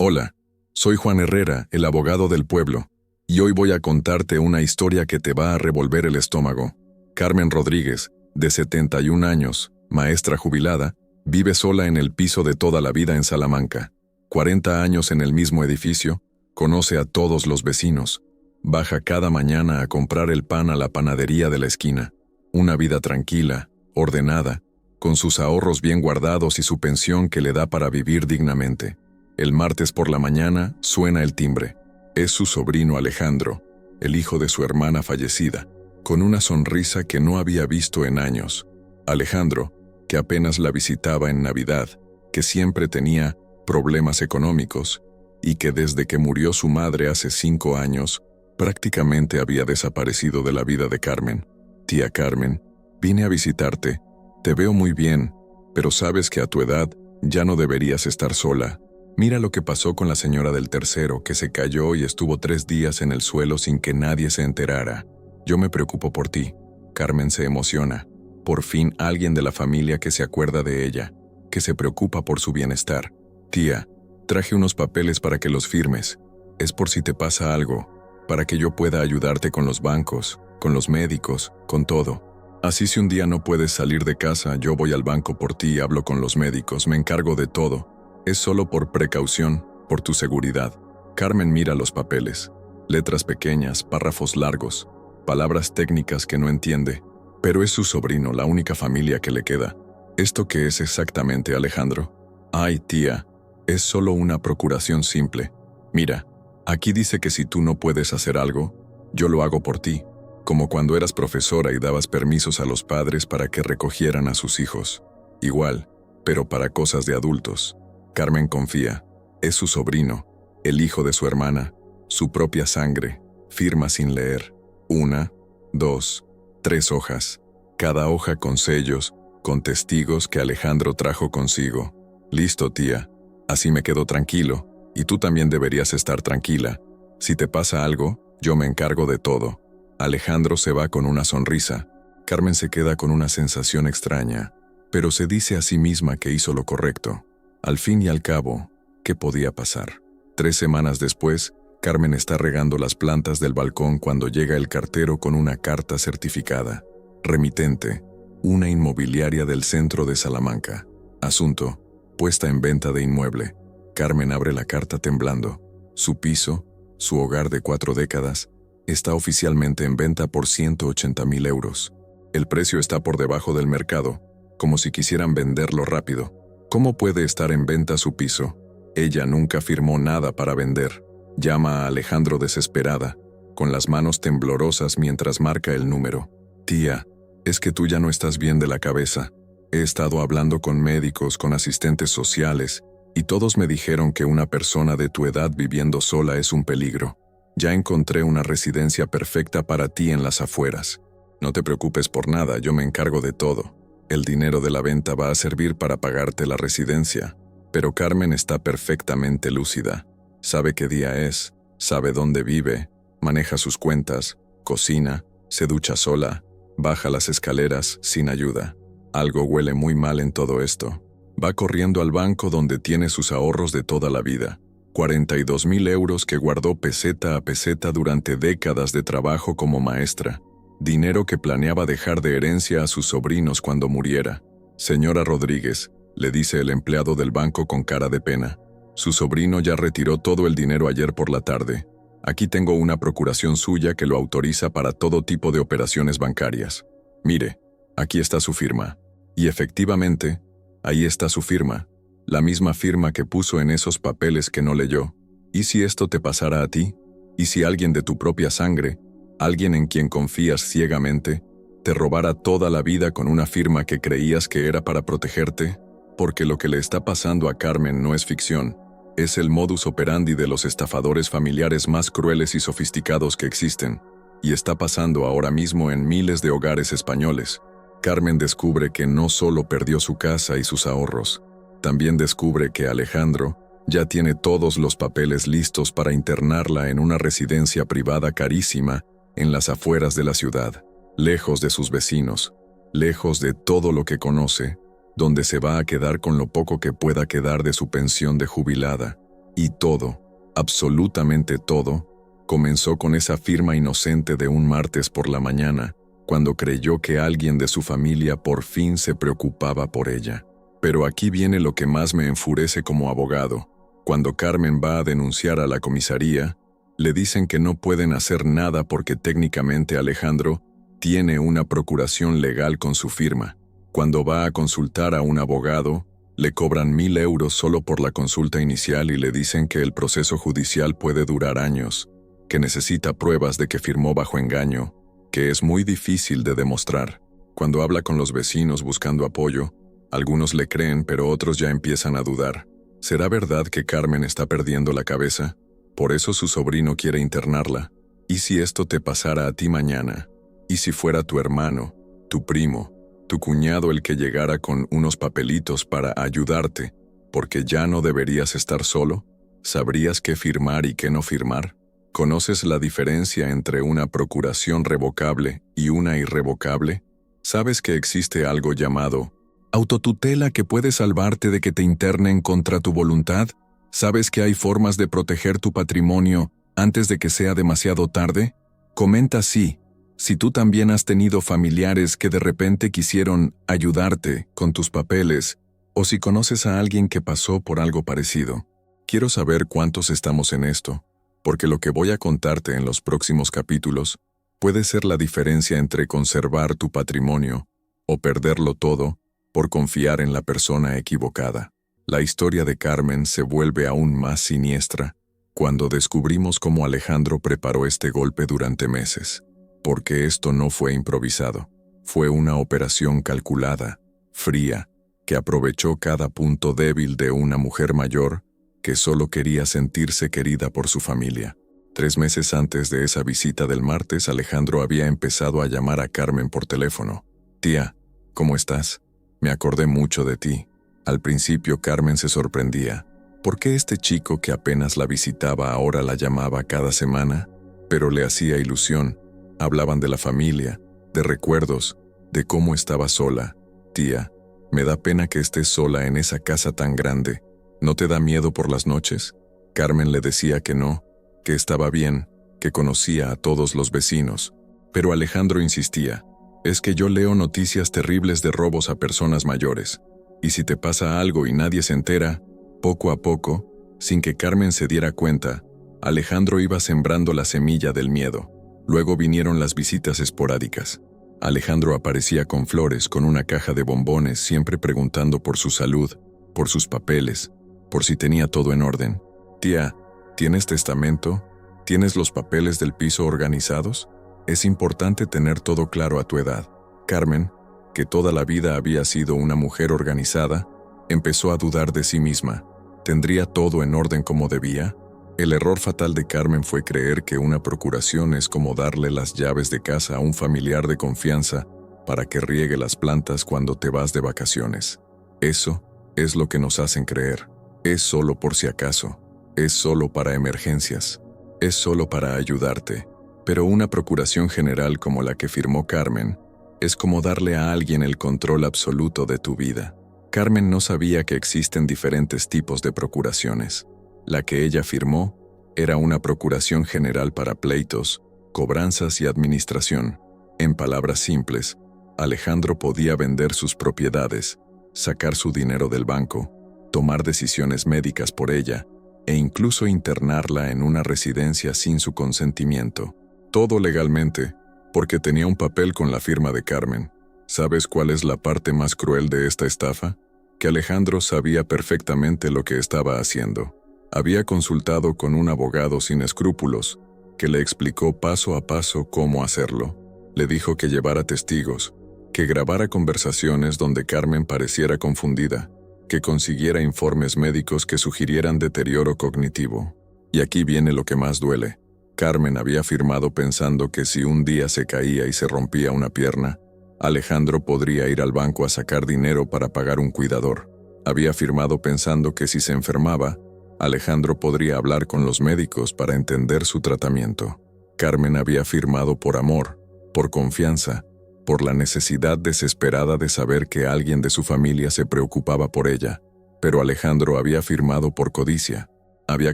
Hola, soy Juan Herrera, el abogado del pueblo, y hoy voy a contarte una historia que te va a revolver el estómago. Carmen Rodríguez, de 71 años, maestra jubilada, vive sola en el piso de toda la vida en Salamanca. 40 años en el mismo edificio, conoce a todos los vecinos, baja cada mañana a comprar el pan a la panadería de la esquina. Una vida tranquila, ordenada, con sus ahorros bien guardados y su pensión que le da para vivir dignamente. El martes por la mañana suena el timbre. Es su sobrino Alejandro, el hijo de su hermana fallecida, con una sonrisa que no había visto en años. Alejandro, que apenas la visitaba en Navidad, que siempre tenía problemas económicos y que desde que murió su madre hace 5 años, prácticamente había desaparecido de la vida de Carmen. Tía Carmen, vine a visitarte. Te veo muy bien, pero sabes que a tu edad ya no deberías estar sola. Mira lo que pasó con la señora del tercero, que se cayó y estuvo 3 días en el suelo sin que nadie se enterara. Yo me preocupo por ti. Carmen se emociona. Por fin alguien de la familia que se acuerda de ella, que se preocupa por su bienestar. Tía, traje unos papeles para que los firmes. Es por si te pasa algo, para que yo pueda ayudarte con los bancos, con los médicos, con todo. Así si un día no puedes salir de casa, yo voy al banco por ti, hablo con los médicos, me encargo de todo. Es solo por precaución, por tu seguridad. Carmen mira los papeles. Letras pequeñas, párrafos largos, palabras técnicas que no entiende. Pero es su sobrino, la única familia que le queda. ¿Esto qué es exactamente, Alejandro? Ay, tía, es solo una procuración simple. Mira, aquí dice que si tú no puedes hacer algo, yo lo hago por ti, como cuando eras profesora y dabas permisos a los padres para que recogieran a sus hijos. Igual, pero para cosas de adultos. Carmen confía. Es su sobrino, el hijo de su hermana, su propia sangre. Firma sin leer. 1, 2, 3 hojas. Cada hoja con sellos, con testigos que Alejandro trajo consigo. Listo, tía. Así me quedo tranquilo, y tú también deberías estar tranquila. Si te pasa algo, yo me encargo de todo. Alejandro se va con una sonrisa. Carmen se queda con una sensación extraña, pero se dice a sí misma que hizo lo correcto. Al fin y al cabo, ¿qué podía pasar? 3 semanas después, Carmen está regando las plantas del balcón cuando llega el cartero con una carta certificada. Remitente, una inmobiliaria del centro de Salamanca. Asunto, puesta en venta de inmueble. Carmen abre la carta temblando. Su piso, su hogar de 4 décadas, está oficialmente en venta por 180.000 euros. El precio está por debajo del mercado, como si quisieran venderlo rápido. ¿Cómo puede estar en venta su piso? Ella nunca firmó nada para vender. Llama a Alejandro desesperada, con las manos temblorosas mientras marca el número. Tía, es que tú ya no estás bien de la cabeza. He estado hablando con médicos, con asistentes sociales, y todos me dijeron que una persona de tu edad viviendo sola es un peligro. Ya encontré una residencia perfecta para ti en las afueras. No te preocupes por nada, yo me encargo de todo. El dinero de la venta va a servir para pagarte la residencia, pero Carmen está perfectamente lúcida. Sabe qué día es, sabe dónde vive, maneja sus cuentas, cocina, se ducha sola, baja las escaleras sin ayuda. Algo huele muy mal en todo esto. Va corriendo al banco donde tiene sus ahorros de toda la vida. 42.000 euros que guardó peseta a peseta durante décadas de trabajo como maestra. Dinero que planeaba dejar de herencia a sus sobrinos cuando muriera. Señora Rodríguez, le dice el empleado del banco con cara de pena. Su sobrino ya retiró todo el dinero ayer por la tarde. Aquí tengo una procuración suya que lo autoriza para todo tipo de operaciones bancarias. Mire, aquí está su firma. Y efectivamente, ahí está su firma. La misma firma que puso en esos papeles que no leyó. ¿Y si esto te pasara a ti? ¿Y si alguien de tu propia sangre, alguien en quien confías ciegamente, te robara toda la vida con una firma que creías que era para protegerte? Porque lo que le está pasando a Carmen no es ficción. Es el modus operandi de los estafadores familiares más crueles y sofisticados que existen, y está pasando ahora mismo en miles de hogares españoles. Carmen descubre que no solo perdió su casa y sus ahorros, también descubre que Alejandro ya tiene todos los papeles listos para internarla en una residencia privada carísima en las afueras de la ciudad, lejos de sus vecinos, lejos de todo lo que conoce, donde se va a quedar con lo poco que pueda quedar de su pensión de jubilada. Y todo, absolutamente todo, comenzó con esa firma inocente de un martes por la mañana, cuando creyó que alguien de su familia por fin se preocupaba por ella. Pero aquí viene lo que más me enfurece como abogado. Cuando Carmen va a denunciar a la comisaría, le dicen que no pueden hacer nada porque técnicamente Alejandro tiene una procuración legal con su firma. Cuando va a consultar a un abogado, le cobran 1,000 euros solo por la consulta inicial y le dicen que el proceso judicial puede durar años, que necesita pruebas de que firmó bajo engaño, que es muy difícil de demostrar. Cuando habla con los vecinos buscando apoyo, algunos le creen pero otros ya empiezan a dudar. ¿Será verdad que Carmen está perdiendo la cabeza? Por eso su sobrino quiere internarla. ¿Y si esto te pasara a ti mañana? ¿Y si fuera tu hermano, tu primo, tu cuñado el que llegara con unos papelitos para ayudarte, porque ya no deberías estar solo? ¿Sabrías qué firmar y qué no firmar? ¿Conoces la diferencia entre una procuración revocable y una irrevocable? ¿Sabes que existe algo llamado autotutela que puede salvarte de que te internen contra tu voluntad? ¿Sabes que hay formas de proteger tu patrimonio antes de que sea demasiado tarde? Comenta sí, si tú también has tenido familiares que de repente quisieron ayudarte con tus papeles, o si conoces a alguien que pasó por algo parecido. Quiero saber cuántos estamos en esto, porque lo que voy a contarte en los próximos capítulos puede ser la diferencia entre conservar tu patrimonio o perderlo todo por confiar en la persona equivocada. La historia de Carmen se vuelve aún más siniestra cuando descubrimos cómo Alejandro preparó este golpe durante meses. Porque esto no fue improvisado. Fue una operación calculada, fría, que aprovechó cada punto débil de una mujer mayor que solo quería sentirse querida por su familia. 3 meses antes de esa visita del martes, Alejandro había empezado a llamar a Carmen por teléfono. «Tía, ¿cómo estás? Me acordé mucho de ti». Al principio Carmen se sorprendía. ¿Por qué este chico que apenas la visitaba ahora la llamaba cada semana? Pero le hacía ilusión. Hablaban de la familia, de recuerdos, de cómo estaba sola. «Tía, me da pena que estés sola en esa casa tan grande. ¿No te da miedo por las noches?». Carmen le decía que no, que estaba bien, que conocía a todos los vecinos. Pero Alejandro insistía. «Es que yo leo noticias terribles de robos a personas mayores. Y si te pasa algo y nadie se entera», poco a poco, sin que Carmen se diera cuenta, Alejandro iba sembrando la semilla del miedo. Luego vinieron las visitas esporádicas. Alejandro aparecía con flores, con una caja de bombones, siempre preguntando por su salud, por sus papeles, por si tenía todo en orden. «Tía, ¿tienes testamento? ¿Tienes los papeles del piso organizados? Es importante tener todo claro a tu edad». Carmen, que toda la vida había sido una mujer organizada, empezó a dudar de sí misma. ¿Tendría todo en orden como debía? El error fatal de Carmen fue creer que una procuración es como darle las llaves de casa a un familiar de confianza para que riegue las plantas cuando te vas de vacaciones. Eso es lo que nos hacen creer. Es solo por si acaso. Es solo para emergencias. Es solo para ayudarte. Pero una procuración general como la que firmó Carmen es como darle a alguien el control absoluto de tu vida. Carmen no sabía que existen diferentes tipos de procuraciones. La que ella firmó era una procuración general para pleitos, cobranzas y administración. En palabras simples, Alejandro podía vender sus propiedades, sacar su dinero del banco, tomar decisiones médicas por ella e incluso internarla en una residencia sin su consentimiento. Todo legalmente, porque tenía un papel con la firma de Carmen. ¿Sabes cuál es la parte más cruel de esta estafa? Que Alejandro sabía perfectamente lo que estaba haciendo. Había consultado con un abogado sin escrúpulos, que le explicó paso a paso cómo hacerlo. Le dijo que llevara testigos, que grabara conversaciones donde Carmen pareciera confundida, que consiguiera informes médicos que sugirieran deterioro cognitivo. Y aquí viene lo que más duele. Carmen había firmado pensando que si un día se caía y se rompía una pierna, Alejandro podría ir al banco a sacar dinero para pagar un cuidador. Había firmado pensando que si se enfermaba, Alejandro podría hablar con los médicos para entender su tratamiento. Carmen había firmado por amor, por confianza, por la necesidad desesperada de saber que alguien de su familia se preocupaba por ella. Pero Alejandro había firmado por codicia, Había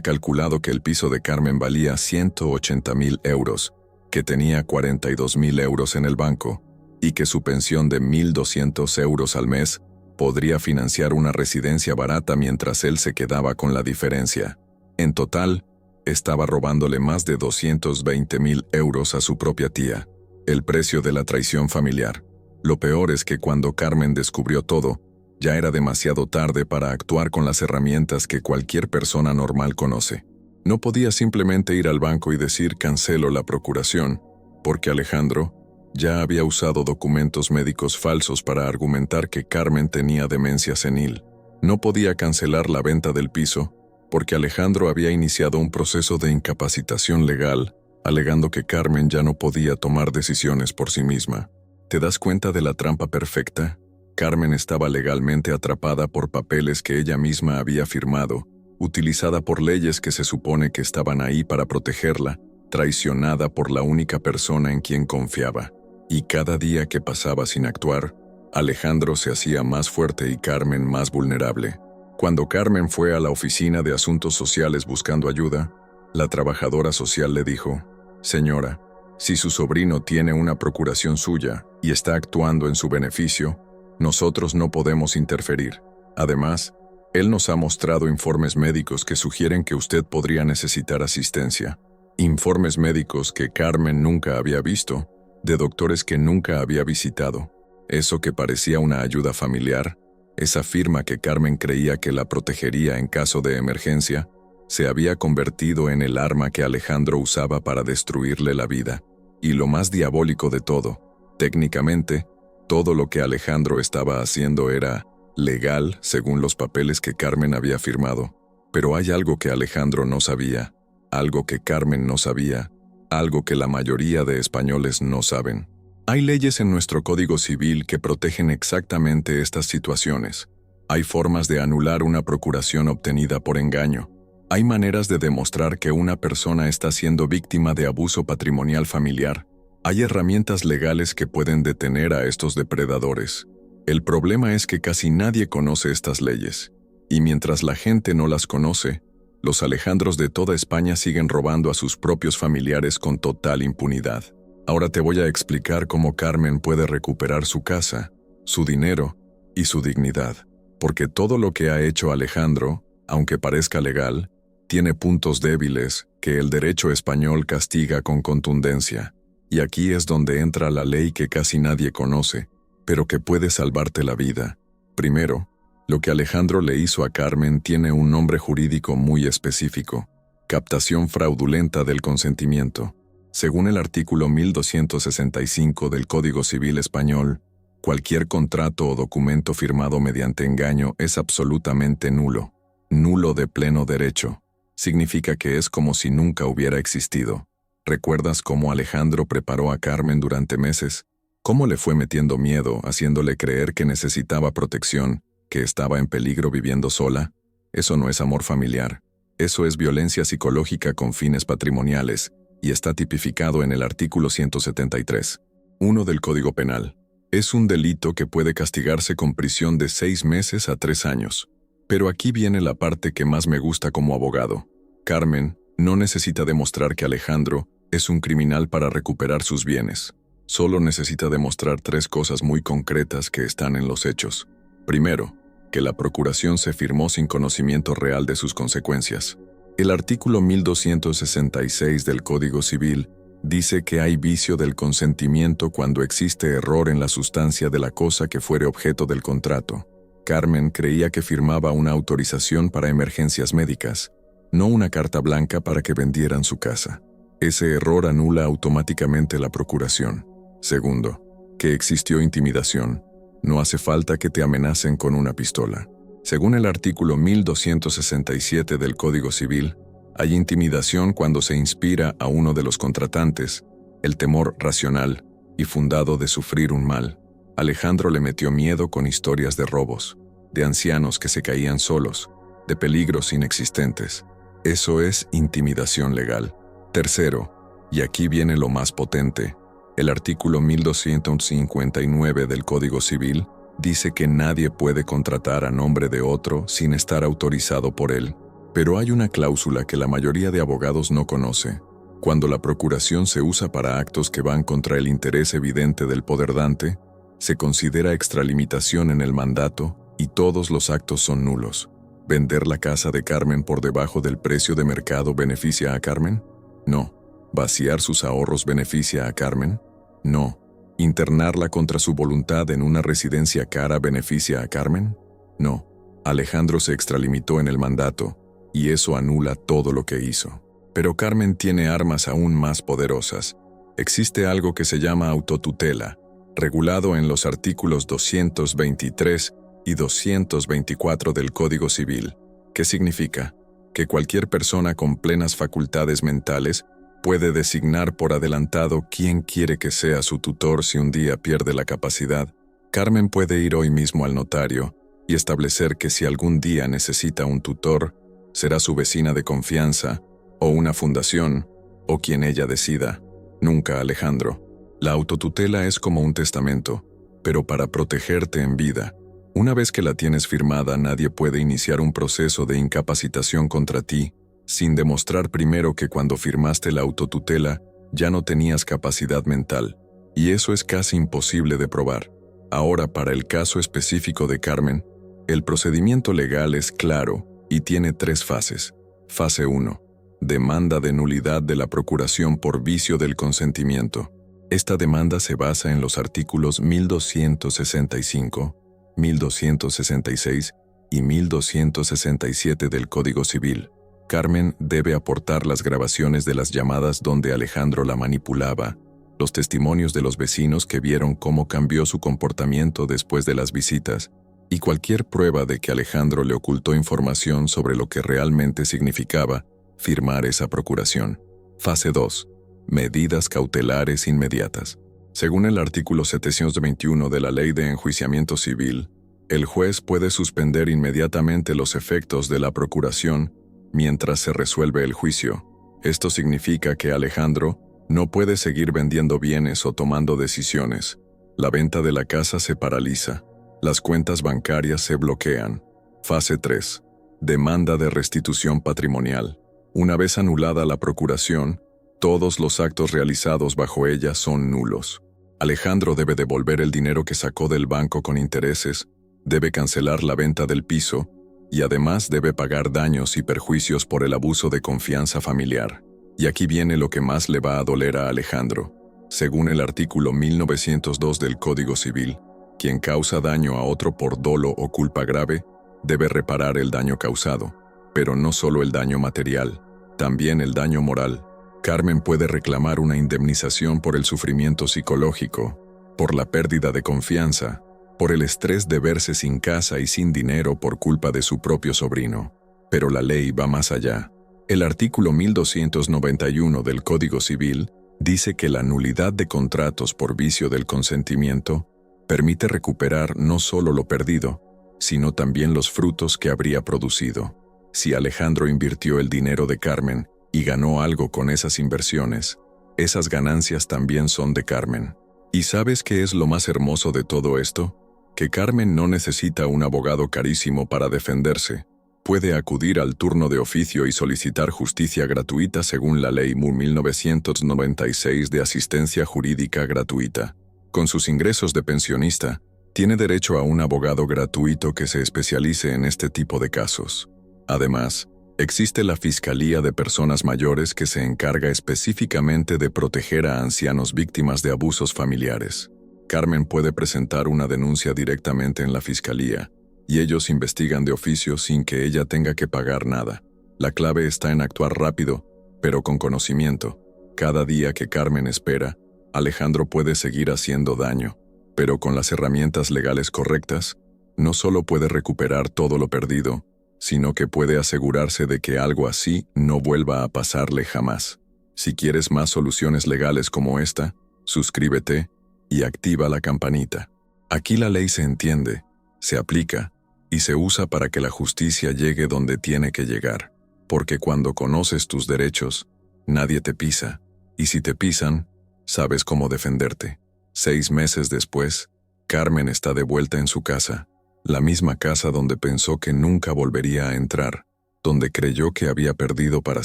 calculado que el piso de Carmen valía 180.000 euros, que tenía 42.000 euros en el banco y que su pensión de 1.200 euros al mes podría financiar una residencia barata mientras él se quedaba con la diferencia. En total, estaba robándole más de 220.000 euros a su propia tía. El precio de la traición familiar. Lo peor es que cuando Carmen descubrió todo, ya era demasiado tarde para actuar con las herramientas que cualquier persona normal conoce. No podía simplemente ir al banco y decir cancelo la procuración, porque Alejandro ya había usado documentos médicos falsos para argumentar que Carmen tenía demencia senil. No podía cancelar la venta del piso, porque Alejandro había iniciado un proceso de incapacitación legal, alegando que Carmen ya no podía tomar decisiones por sí misma. ¿Te das cuenta de la trampa perfecta? Carmen estaba legalmente atrapada por papeles que ella misma había firmado, utilizada por leyes que se supone que estaban ahí para protegerla, traicionada por la única persona en quien confiaba. Y cada día que pasaba sin actuar, Alejandro se hacía más fuerte y Carmen más vulnerable. Cuando Carmen fue a la oficina de asuntos sociales buscando ayuda, la trabajadora social le dijo: «Señora, si su sobrino tiene una procuración suya y está actuando en su beneficio, nosotros no podemos interferir. Además, él nos ha mostrado informes médicos que sugieren que usted podría necesitar asistencia». Informes médicos que Carmen nunca había visto, de doctores que nunca había visitado. Eso que parecía una ayuda familiar, esa firma que Carmen creía que la protegería en caso de emergencia, se había convertido en el arma que Alejandro usaba para destruirle la vida. Y lo más diabólico de todo, técnicamente, todo lo que Alejandro estaba haciendo era legal según los papeles que Carmen había firmado. Pero hay algo que Alejandro no sabía, algo que Carmen no sabía, algo que la mayoría de españoles no saben. Hay leyes en nuestro Código Civil que protegen exactamente estas situaciones. Hay formas de anular una procuración obtenida por engaño. Hay maneras de demostrar que una persona está siendo víctima de abuso patrimonial familiar. Hay herramientas legales que pueden detener a estos depredadores. El problema es que casi nadie conoce estas leyes. Y mientras la gente no las conoce, los Alejandros de toda España siguen robando a sus propios familiares con total impunidad. Ahora te voy a explicar cómo Carmen puede recuperar su casa, su dinero y su dignidad. Porque todo lo que ha hecho Alejandro, aunque parezca legal, tiene puntos débiles que el derecho español castiga con contundencia. Y aquí es donde entra la ley que casi nadie conoce, pero que puede salvarte la vida. Primero, lo que Alejandro le hizo a Carmen tiene un nombre jurídico muy específico: captación fraudulenta del consentimiento. Según el artículo 1265 del Código Civil Español, cualquier contrato o documento firmado mediante engaño es absolutamente nulo. Nulo de pleno derecho. Significa que es como si nunca hubiera existido. ¿Recuerdas cómo Alejandro preparó a Carmen durante meses? ¿Cómo le fue metiendo miedo, haciéndole creer que necesitaba protección, que estaba en peligro viviendo sola? Eso no es amor familiar. Eso es violencia psicológica con fines patrimoniales, y está tipificado en el artículo 173.1 del Código Penal. Es un delito que puede castigarse con prisión de 6 meses a 3 años. Pero aquí viene la parte que más me gusta como abogado. Carmen no necesita demostrar que Alejandro es un criminal para recuperar sus bienes. Solo necesita demostrar 3 cosas muy concretas que están en los hechos. Primero, que la procuración se firmó sin conocimiento real de sus consecuencias. El artículo 1266 del Código Civil dice que hay vicio del consentimiento cuando existe error en la sustancia de la cosa que fuere objeto del contrato. Carmen creía que firmaba una autorización para emergencias médicas, no una carta blanca para que vendieran su casa. Ese error anula automáticamente la procuración. Segundo, que existió intimidación. No hace falta que te amenacen con una pistola. Según el artículo 1267 del Código Civil, hay intimidación cuando se inspira a uno de los contratantes el temor racional y fundado de sufrir un mal. Alejandro le metió miedo con historias de robos, de ancianos que se caían solos, de peligros inexistentes. Eso es intimidación legal. Tercero, y aquí viene lo más potente, el artículo 1259 del Código Civil dice que nadie puede contratar a nombre de otro sin estar autorizado por él. Pero hay una cláusula que la mayoría de abogados no conoce. Cuando la procuración se usa para actos que van contra el interés evidente del poderdante, se considera extralimitación en el mandato y todos los actos son nulos. ¿Vender la casa de Carmen por debajo del precio de mercado beneficia a Carmen? No. ¿Vaciar sus ahorros beneficia a Carmen? No. ¿Internarla contra su voluntad en una residencia cara beneficia a Carmen? No. Alejandro se extralimitó en el mandato, y eso anula todo lo que hizo. Pero Carmen tiene armas aún más poderosas. Existe algo que se llama autotutela, regulado en los artículos 223 y 224 del Código Civil, que significa que cualquier persona con plenas facultades mentales puede designar por adelantado quién quiere que sea su tutor si un día pierde la capacidad. Carmen puede ir hoy mismo al notario y establecer que si algún día necesita un tutor, será su vecina de confianza, o una fundación, o quien ella decida. Nunca Alejandro. La autotutela es como un testamento, pero para protegerte en vida. Una vez que la tienes firmada, nadie puede iniciar un proceso de incapacitación contra ti, sin demostrar primero que cuando firmaste la autotutela ya no tenías capacidad mental, y eso es casi imposible de probar. Ahora, para el caso específico de Carmen, el procedimiento legal es claro y tiene 3 fases. Fase 1. Demanda de nulidad de la procuración por vicio del consentimiento. Esta demanda se basa en los artículos 1265, 1266 y 1267 del Código Civil. Carmen debe aportar las grabaciones de las llamadas donde Alejandro la manipulaba, los testimonios de los vecinos que vieron cómo cambió su comportamiento después de las visitas, y cualquier prueba de que Alejandro le ocultó información sobre lo que realmente significaba firmar esa procuración. Fase 2. Medidas cautelares inmediatas. Según el artículo 721 de la Ley de Enjuiciamiento Civil, el juez puede suspender inmediatamente los efectos de la procuración mientras se resuelve el juicio. Esto significa que Alejandro no puede seguir vendiendo bienes o tomando decisiones. La venta de la casa se paraliza. Las cuentas bancarias se bloquean. Fase 3. Demanda de restitución patrimonial. Una vez anulada la procuración, todos los actos realizados bajo ella son nulos. Alejandro debe devolver el dinero que sacó del banco con intereses, debe cancelar la venta del piso y además debe pagar daños y perjuicios por el abuso de confianza familiar. Y aquí viene lo que más le va a doler a Alejandro. Según el artículo 1902 del Código Civil, quien causa daño a otro por dolo o culpa grave, debe reparar el daño causado, pero no solo el daño material, también el daño moral. Carmen puede reclamar una indemnización por el sufrimiento psicológico, por la pérdida de confianza, por el estrés de verse sin casa y sin dinero por culpa de su propio sobrino. Pero la ley va más allá. El artículo 1291 del Código Civil dice que la nulidad de contratos por vicio del consentimiento permite recuperar no solo lo perdido, sino también los frutos que habría producido. Si Alejandro invirtió el dinero de Carmen y ganó algo con esas inversiones, esas ganancias también son de Carmen. ¿Y sabes qué es lo más hermoso de todo esto? Que Carmen no necesita un abogado carísimo para defenderse. Puede acudir al turno de oficio y solicitar justicia gratuita según la Ley MU 1996 de asistencia jurídica gratuita. Con sus ingresos de pensionista, tiene derecho a un abogado gratuito que se especialice en este tipo de casos. Además, existe la Fiscalía de Personas Mayores que se encarga específicamente de proteger a ancianos víctimas de abusos familiares. Carmen puede presentar una denuncia directamente en la Fiscalía, y ellos investigan de oficio sin que ella tenga que pagar nada. La clave está en actuar rápido, pero con conocimiento. Cada día que Carmen espera, Alejandro puede seguir haciendo daño, pero con las herramientas legales correctas, no solo puede recuperar todo lo perdido, sino que puede asegurarse de que algo así no vuelva a pasarle jamás. Si quieres más soluciones legales como esta, suscríbete y activa la campanita. Aquí la ley se entiende, se aplica y se usa para que la justicia llegue donde tiene que llegar. Porque cuando conoces tus derechos, nadie te pisa, y si te pisan, sabes cómo defenderte. 6 meses después, Carmen está de vuelta en su casa, la misma casa donde pensó que nunca volvería a entrar. donde creyó que había perdido para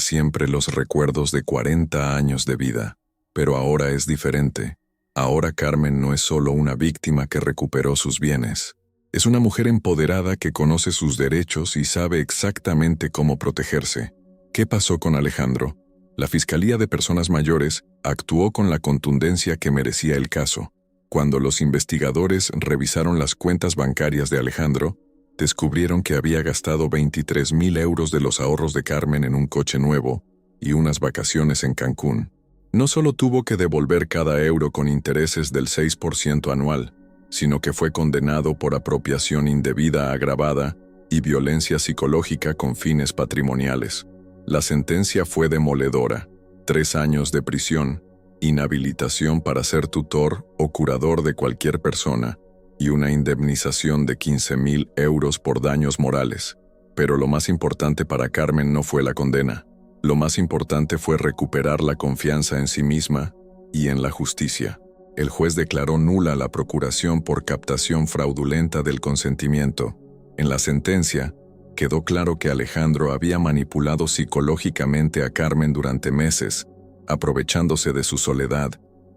siempre los recuerdos de 40 años de vida. Pero ahora es diferente. Ahora Carmen no es solo una víctima que recuperó sus bienes. Es una mujer empoderada que conoce sus derechos y sabe exactamente cómo protegerse. ¿Qué pasó con Alejandro? La Fiscalía de Personas Mayores actuó con la contundencia que merecía el caso. Cuando los investigadores revisaron las cuentas bancarias de Alejandro, descubrieron que había gastado 23,000 euros de los ahorros de Carmen en un coche nuevo y unas vacaciones en Cancún. No solo tuvo que devolver cada euro con intereses del 6% anual, sino que fue condenado por apropiación indebida agravada y violencia psicológica con fines patrimoniales. La sentencia fue demoledora: 3 años de prisión, inhabilitación para ser tutor o curador de cualquier persona, y una indemnización de 15,000 euros por daños morales. Pero lo más importante para Carmen no fue la condena. Lo más importante fue recuperar la confianza en sí misma y en la justicia. El juez declaró nula la procuración por captación fraudulenta del consentimiento. En la sentencia, quedó claro que Alejandro había manipulado psicológicamente a Carmen durante meses, aprovechándose de su soledad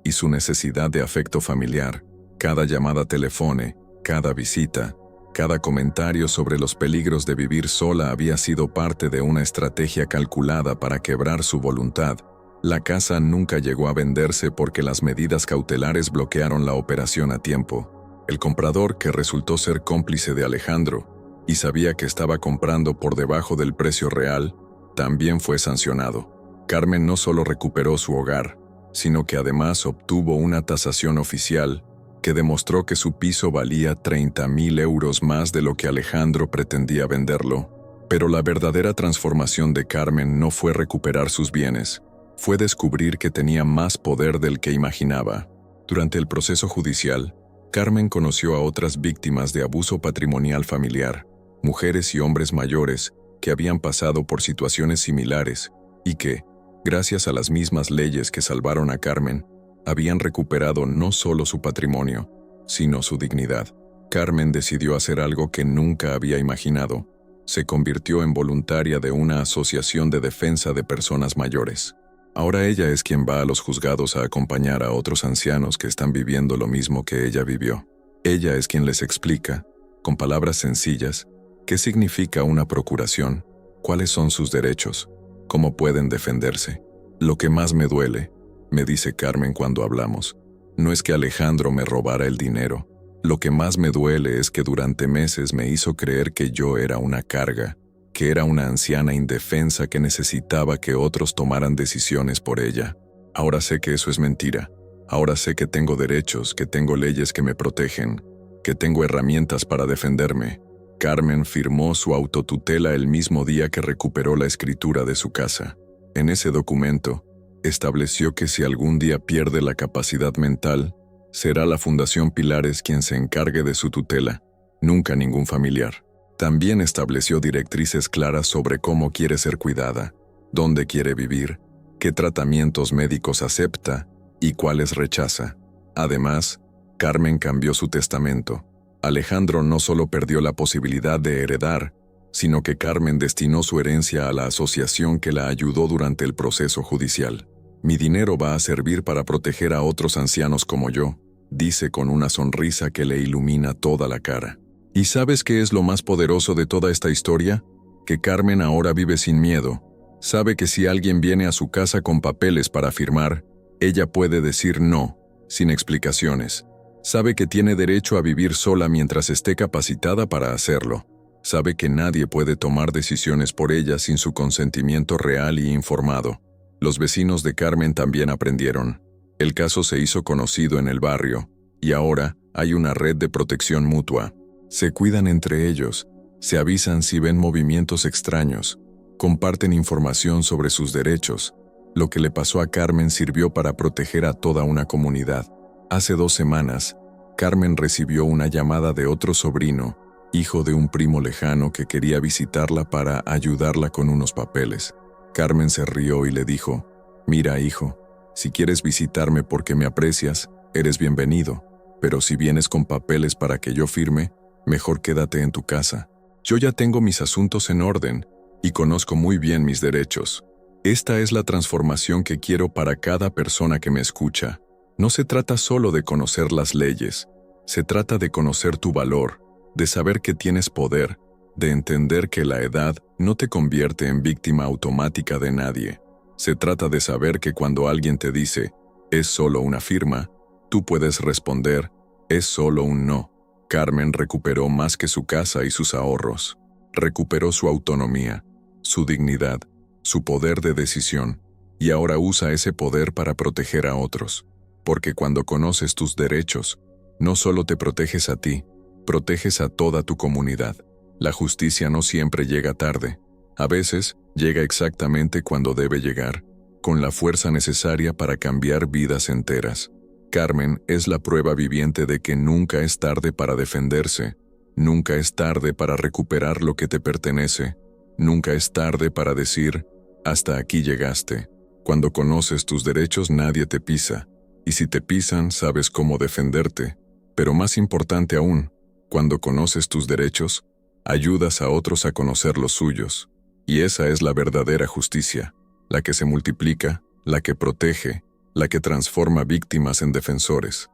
y su necesidad de afecto familiar. Cada llamada telefónica, cada visita, cada comentario sobre los peligros de vivir sola había sido parte de una estrategia calculada para quebrar su voluntad. La casa nunca llegó a venderse porque las medidas cautelares bloquearon la operación a tiempo. El comprador, que resultó ser cómplice de Alejandro y sabía que estaba comprando por debajo del precio real, también fue sancionado. Carmen no solo recuperó su hogar, sino que además obtuvo una tasación oficial que demostró que su piso valía 30,000 euros más de lo que Alejandro pretendía venderlo. Pero la verdadera transformación de Carmen no fue recuperar sus bienes, fue descubrir que tenía más poder del que imaginaba. Durante el proceso judicial, Carmen conoció a otras víctimas de abuso patrimonial familiar, mujeres y hombres mayores que habían pasado por situaciones similares y que, gracias a las mismas leyes que salvaron a Carmen, habían recuperado no solo su patrimonio, sino su dignidad. Carmen decidió hacer algo que nunca había imaginado. Se convirtió en voluntaria de una asociación de defensa de personas mayores. Ahora ella es quien va a los juzgados a acompañar a otros ancianos que están viviendo lo mismo que ella vivió. Ella es quien les explica, con palabras sencillas, qué significa una procuración, cuáles son sus derechos, cómo pueden defenderse. Lo que más me duele, me dice Carmen cuando hablamos, no es que Alejandro me robara el dinero. Lo que más me duele es que durante meses me hizo creer que yo era una carga, que era una anciana indefensa que necesitaba que otros tomaran decisiones por ella. Ahora sé que eso es mentira. Ahora sé que tengo derechos, que tengo leyes que me protegen, que tengo herramientas para defenderme. Carmen firmó su autotutela el mismo día que recuperó la escritura de su casa. En ese documento, estableció que si algún día pierde la capacidad mental, será la Fundación Pilares quien se encargue de su tutela, nunca ningún familiar. También estableció directrices claras sobre cómo quiere ser cuidada, dónde quiere vivir, qué tratamientos médicos acepta y cuáles rechaza. Además, Carmen cambió su testamento. Alejandro no solo perdió la posibilidad de heredar, sino que Carmen destinó su herencia a la asociación que la ayudó durante el proceso judicial. Mi dinero va a servir para proteger a otros ancianos como yo, dice con una sonrisa que le ilumina toda la cara. ¿Y sabes qué es lo más poderoso de toda esta historia? Que Carmen ahora vive sin miedo. Sabe que si alguien viene a su casa con papeles para firmar, ella puede decir no, sin explicaciones. Sabe que tiene derecho a vivir sola mientras esté capacitada para hacerlo. Sabe que nadie puede tomar decisiones por ella sin su consentimiento real y informado. Los vecinos de Carmen también aprendieron. El caso se hizo conocido en el barrio, y ahora hay una red de protección mutua. Se cuidan entre ellos, se avisan si ven movimientos extraños, comparten información sobre sus derechos. Lo que le pasó a Carmen sirvió para proteger a toda una comunidad. Hace 2 semanas, Carmen recibió una llamada de otro sobrino, hijo de un primo lejano que quería visitarla para ayudarla con unos papeles. Carmen se rió y le dijo: «Mira, hijo, si quieres visitarme porque me aprecias, eres bienvenido, pero si vienes con papeles para que yo firme, mejor quédate en tu casa. Yo ya tengo mis asuntos en orden, y conozco muy bien mis derechos. Esta es la transformación que quiero para cada persona que me escucha. No se trata solo de conocer las leyes, se trata de conocer tu valor, de saber que tienes poder, de entender que la edad no te convierte en víctima automática de nadie. Se trata de saber que cuando alguien te dice, es solo una firma, tú puedes responder, es solo un no. Carmen recuperó más que su casa y sus ahorros. Recuperó su autonomía, su dignidad, su poder de decisión, y ahora usa ese poder para proteger a otros. Porque cuando conoces tus derechos, no solo te proteges a ti, proteges a toda tu comunidad. La justicia no siempre llega tarde. A veces, llega exactamente cuando debe llegar, con la fuerza necesaria para cambiar vidas enteras. Carmen es la prueba viviente de que nunca es tarde para defenderse, nunca es tarde para recuperar lo que te pertenece, nunca es tarde para decir, hasta aquí llegaste. Cuando conoces tus derechos nadie te pisa, y si te pisan sabes cómo defenderte. Pero más importante aún, cuando conoces tus derechos, ayudas a otros a conocer los suyos. Y esa es la verdadera justicia, la que se multiplica, la que protege, la que transforma víctimas en defensores.